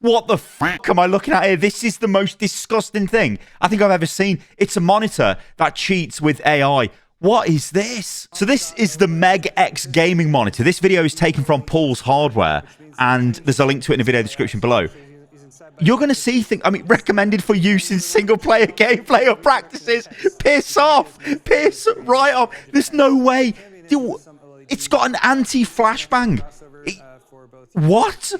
What the fuck am I looking at here? This is the most disgusting thing I think I've ever seen. It's a monitor that cheats with AI. What is this? So this is the Meg X gaming monitor. This video is taken from Paul's Hardware, and there's a link to it in the video description below. You're going to see things, I mean, recommended for use in single-player gameplay or practices. Piss off. Piss right off. There's no way. Dude, it's got an anti-flashbang. What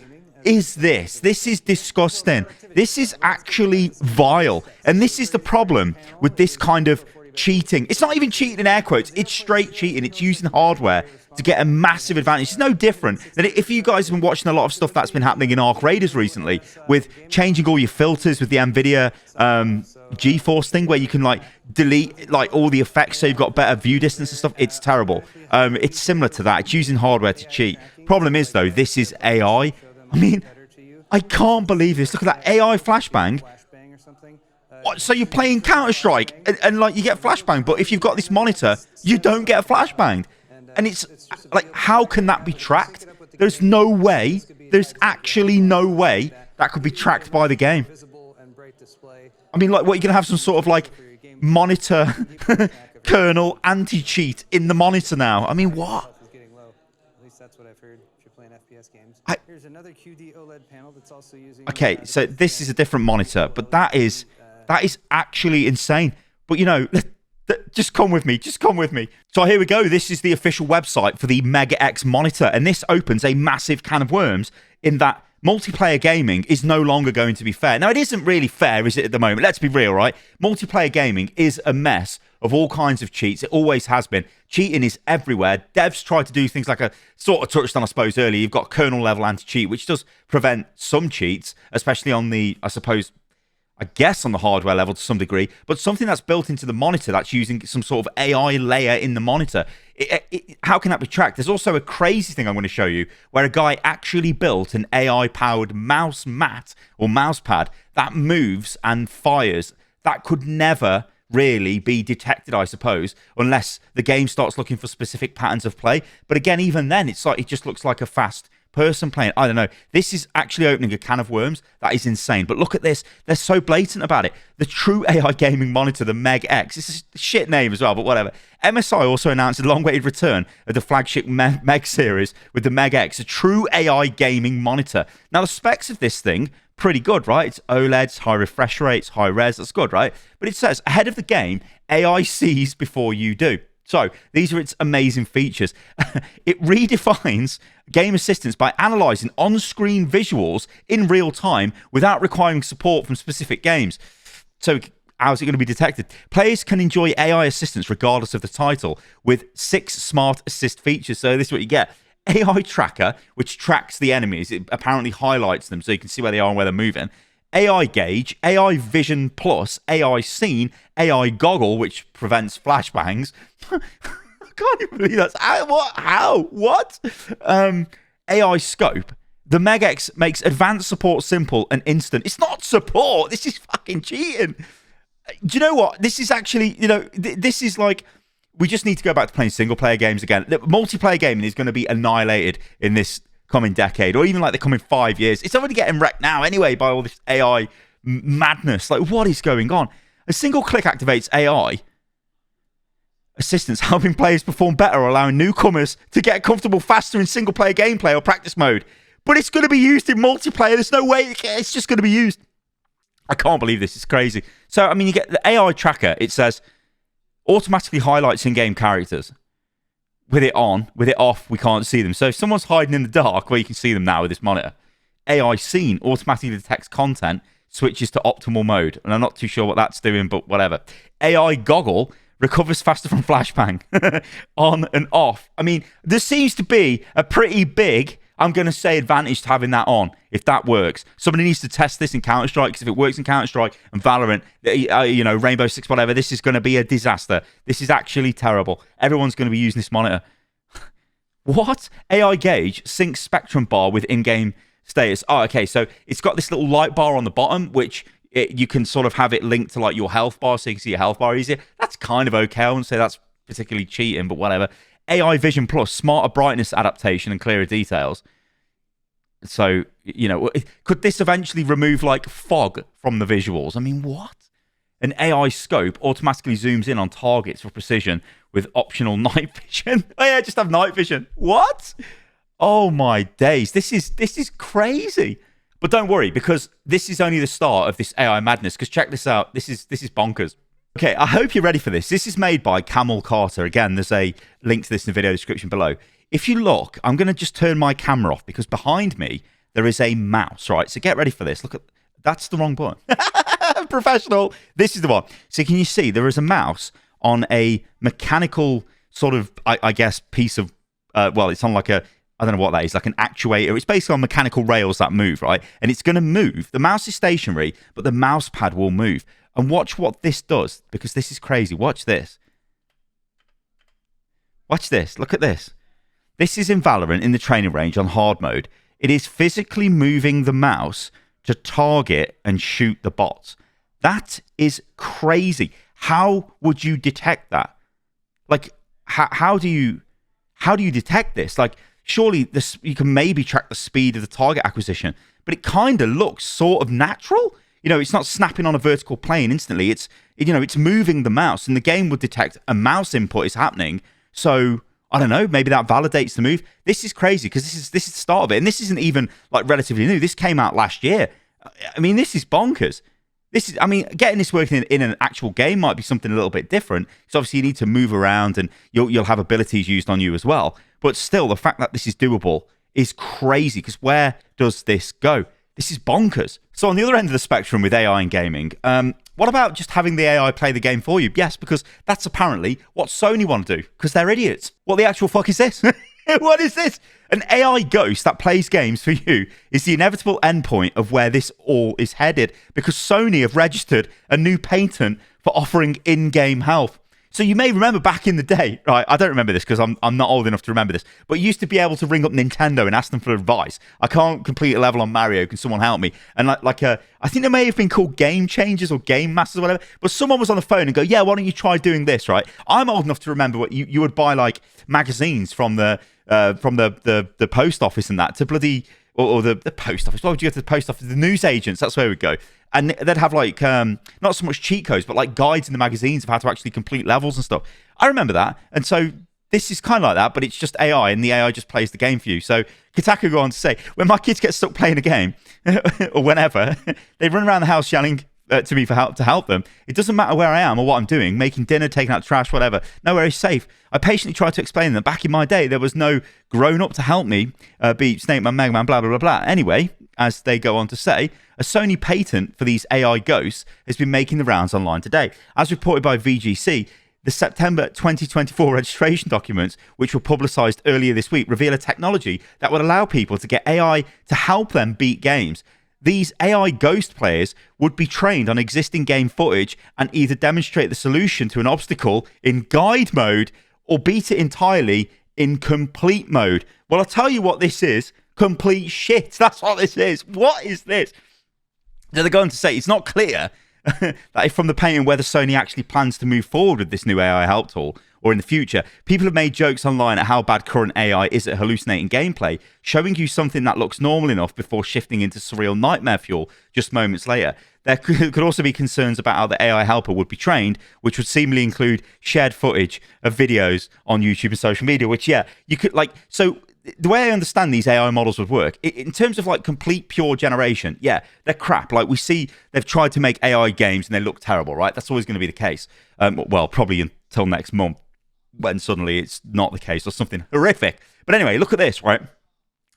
is this? This is disgusting. This is actually vile. And this is the problem with this kind of cheating. It's not even cheating in air quotes. It's straight cheating. It's using hardware to get a massive advantage. It's no different than if you guys have been watching a lot of stuff that's been happening in Arc Raiders recently with changing all your filters with the NVIDIA GeForce thing where you can like delete like all the effects so you've got better view distance and stuff. It's terrible. It's similar to that. It's using hardware to cheat. Problem is though, this is AI. I mean, I can't believe this. Look at that AI flashbang. What, so you're playing Counter-Strike and like you get flashbang, but if you've got this monitor, you don't get a flashbang. And it's like, how can that be tracked? There's no way. There's actually no way that could be tracked by the game. I mean, like, what, you're going to have some sort of like monitor kernel anti-cheat in the monitor now? I mean, what? Okay, so this is a different monitor, but that is actually insane. But you know, just come with me. Just come with me. So here we go. This is the official website for the Mega X monitor, and this opens a massive can of worms in that multiplayer gaming is no longer going to be fair. Now, it isn't really fair, is it, at the moment? Let's be real, right? Multiplayer gaming is a mess of all kinds of cheats. It always has been. Cheating is everywhere. Devs try to do things like a sort of touched on, I suppose, earlier. You've got kernel level anti-cheat, which does prevent some cheats, especially on the, I guess on the hardware level to some degree, but something that's built into the monitor that's using some sort of AI layer in the monitor. How can that be tracked? There's also a crazy thing I'm going to show you where a guy actually built an AI-powered mouse mat or mouse pad that moves and fires. That could never really be detected, I suppose, unless the game starts looking for specific patterns of play. But again, even then, it's like it just looks like a fast person playing. I don't know. This is actually opening a can of worms. That is insane. But look at this. They're so blatant about it. The true AI gaming monitor, the Meg X. It's a shit name as well, but whatever. MSI also announced a long-awaited return of the flagship Meg series with the Meg X, a true AI gaming monitor. Now, the specs of this thing, pretty good, right? It's OLEDs, high refresh rates, high res. That's good, right? But it says, ahead of the game, AI sees before you do. So these are its amazing features. It redefines game assistance by analyzing on-screen visuals in real time without requiring support from specific games. So how's it going to be detected? Players can enjoy AI assistance regardless of the title with 6 smart assist features. So this is what you get. AI tracker, which tracks the enemies. It apparently highlights them so you can see where they are and where they're moving. AI gauge, AI vision plus, AI scene, AI goggle, which prevents flashbangs. I can't even believe that's what? How? What? AI scope. The Meg X makes advanced support simple and instant. It's not support. This is fucking cheating. Do you know what? This is actually, you know, this is like, we just need to go back to playing single player games again. The multiplayer gaming is going to be annihilated in this coming decade, or even like the coming 5 years. It's already getting wrecked now anyway by all this AI madness. Like, what is going on? A single click activates AI assistance, helping players perform better, or allowing newcomers to get comfortable faster in single player gameplay or practice mode. But it's going to be used in multiplayer. There's no way it's just going to be used. I can't believe this. It's crazy. So, I mean, you get the AI tracker. It says automatically highlights in-game characters. With it on, with it off, we can't see them. So if someone's hiding in the dark, well, you can see them now with this monitor. AI scene automatically detects content, switches to optimal mode. And I'm not too sure what that's doing, but whatever. AI goggle recovers faster from flashbang. On and off. I mean, there seems to be a pretty big, I'm going to say, advantage to having that on, if that works. Somebody needs to test this in Counter-Strike, because if it works in Counter-Strike and Valorant, you know, Rainbow Six, whatever, this is going to be a disaster. This is actually terrible. Everyone's going to be using this monitor. What? AI gauge syncs spectrum bar with in-game status. Oh, okay, so it's got this little light bar on the bottom, which you can sort of have it linked to like your health bar, so you can see your health bar easier. That's kind of okay. I wouldn't say that's particularly cheating, but whatever. AI Vision Plus, smarter brightness adaptation and clearer details. So, could this eventually remove like fog from the visuals? I mean, what? An AI scope automatically zooms in on targets for precision with optional night vision. Oh yeah, just have night vision. What? Oh my days. This is crazy. But don't worry, because this is only the start of this AI madness. Because check this out. This is bonkers. Okay, I hope you're ready for this. This is made by Camel Carter. Again, there's a link to this in the video description below. If you look, I'm going to just turn my camera off because behind me there is a mouse, right? So get ready for this. Look at, that's the wrong button. Professional. This is the one. So can you see there is a mouse on a mechanical sort of, I guess, piece of, well, it's on like a, I don't know what that is, like an actuator. It's basically on mechanical rails that move, right? And it's going to move. The mouse is stationary, but the mouse pad will move. And watch what this does, because this is crazy. Watch this. Watch this. Look at this. This is in Valorant in the training range on hard mode. It is physically moving the mouse to target and shoot the bots. That is crazy. How would you detect that? Like, how do you detect this? Like, surely this, you can maybe track the speed of the target acquisition, but it kind of looks sort of natural. It's not snapping on a vertical plane instantly. It's moving the mouse, and the game would detect a mouse input is happening. So I don't know, maybe that validates the move. This is crazy because this is the start of it, and this isn't even like relatively new. This came out last year. I mean, this is bonkers. Getting this working in an actual game might be something a little bit different. So obviously you need to move around, and you'll have abilities used on you as well. But still, the fact that this is doable is crazy, because where does this go? This is bonkers. So on the other end of the spectrum with AI in gaming, what about just having the AI play the game for you? Yes, because that's apparently what Sony want to do, because they're idiots. What the actual fuck is this? What is this? An AI ghost that plays games for you is the inevitable endpoint of where this all is headed, because Sony have registered a new patent for offering in-game health. So you may remember back in the day, right? I don't remember this because I'm not old enough to remember this, but you used to be able to ring up Nintendo and ask them for advice. I can't complete a level on Mario. Can someone help me? And I think they may have been called Game Changers or Game Masters or whatever, but someone was on the phone and go, yeah, why don't you try doing this, right? I'm old enough to remember what you would buy, like magazines from the post office and that to bloody, or the post office. Why would you go to the post office? The news agents, that's where we'd go. And they'd have like, not so much cheat codes, but like guides in the magazines of how to actually complete levels and stuff. I remember that. And so this is kind of like that, but it's just AI, and the AI just plays the game for you. So Kotaku go on to say, when my kids get stuck playing a game, or whenever, they run around the house yelling to me to help them. It doesn't matter where I am or what I'm doing, making dinner, taking out trash, whatever. Nowhere is safe. I patiently try to explain that back in my day, there was no grown-up to help me beat Snake Man, Mega Man, blah, blah, blah, blah. Anyway, as they go on to say, a Sony patent for these AI ghosts has been making the rounds online today. As reported by VGC, the September 2024 registration documents, which were publicized earlier this week, reveal a technology that would allow people to get AI to help them beat games. These AI ghost players would be trained on existing game footage and either demonstrate the solution to an obstacle in guide mode or beat it entirely in complete mode. Well, I'll tell you what this is. Complete shit. That's what this is. What is this? So they're going to say it's not clear that if from the painting whether Sony actually plans to move forward with this new AI help tool or in the future. People have made jokes online at how bad current AI is at hallucinating gameplay, showing you something that looks normal enough before shifting into surreal nightmare fuel just moments later. There could also be concerns about how the AI helper would be trained, which would seemingly include shared footage of videos on YouTube and social media, which, yeah, you could, like, so the way I understand these AI models would work, in terms of like complete pure generation, yeah, they're crap. Like we see they've tried to make AI games and they look terrible, right? That's always going to be the case. Well, probably until next month when suddenly it's not the case or something horrific. But anyway, look at this, right?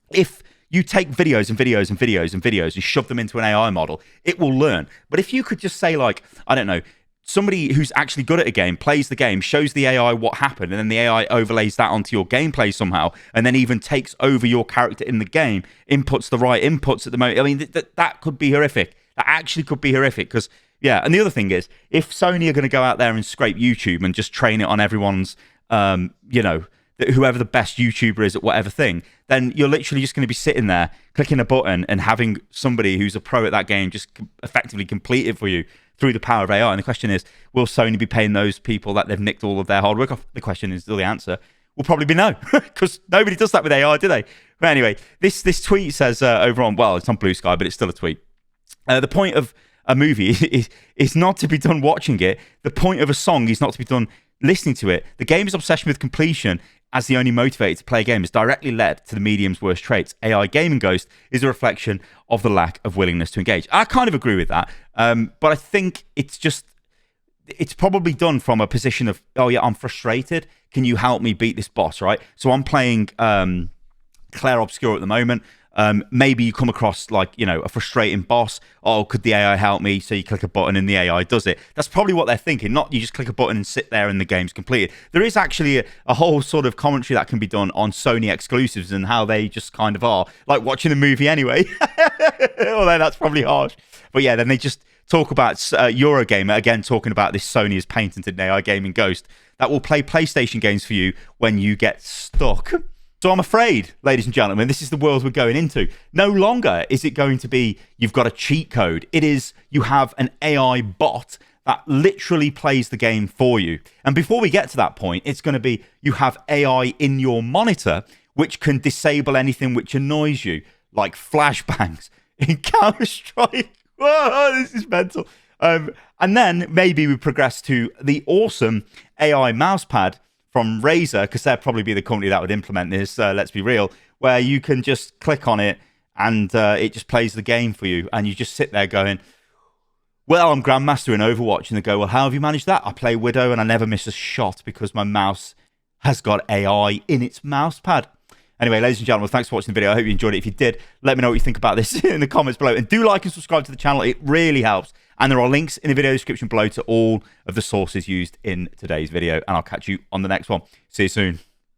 If you take videos and videos and videos and videos and shove them into an AI model, it will learn. But if you could just say like, I don't know, somebody who's actually good at a game plays the game, shows the AI what happened, and then the AI overlays that onto your gameplay somehow, and then even takes over your character in the game, inputs the right inputs at the moment. I mean, that could be horrific. That actually could be horrific because, yeah. And the other thing is, if Sony are going to go out there and scrape YouTube and just train it on everyone's, whoever the best YouTuber is at whatever thing, then you're literally just going to be sitting there clicking a button and having somebody who's a pro at that game just effectively complete it for you through the power of AI. And the question is, will Sony be paying those people that they've nicked all of their hard work off? The question is still the answer. will probably be no, because nobody does that with AI, do they? But anyway, this tweet says over on, well, it's on Blue Sky, but it's still a tweet. The point of a movie is not to be done watching it. The point of a song is not to be done listening to it. The gamer's obsession with completion as the only motivator to play a game has directly led to the medium's worst traits. AI gaming ghost is a reflection of the lack of willingness to engage. I kind of agree with that, but I think it's probably done from a position of, oh yeah, I'm frustrated. Can you help me beat this boss, right? So I'm playing Claire Obscure at the moment. Maybe you come across like, a frustrating boss. Oh, could the AI help me? So you click a button and the AI does it. That's probably what they're thinking. Not you just click a button and sit there and the game's completed. There is actually a whole sort of commentary that can be done on Sony exclusives and how they just kind of are like watching a movie anyway. Although that's probably harsh. But yeah, then they just talk about Eurogamer, again, talking about this Sony has patented an AI gaming ghost that will play PlayStation games for you when you get stuck. So I'm afraid, ladies and gentlemen, this is the world we're going into. No longer is it going to be you've got a cheat code. It is you have an AI bot that literally plays the game for you. And before we get to that point, it's going to be you have AI in your monitor which can disable anything which annoys you, like flashbangs in Counter-Strike. Whoa, this is mental. And then maybe we progress to the awesome AI mousepad from Razer, because they'll probably be the company that would implement this, let's be real, where you can just click on it and it just plays the game for you. And you just sit there going, well, I'm Grandmaster in Overwatch. And they go, well, how have you managed that? I play Widow and I never miss a shot because my mouse has got AI in its mousepad. Anyway, ladies and gentlemen, thanks for watching the video. I hope you enjoyed it. If you did, let me know what you think about this in the comments below. And do like and subscribe to the channel. It really helps. And there are links in the video description below to all of the sources used in today's video. And I'll catch you on the next one. See you soon.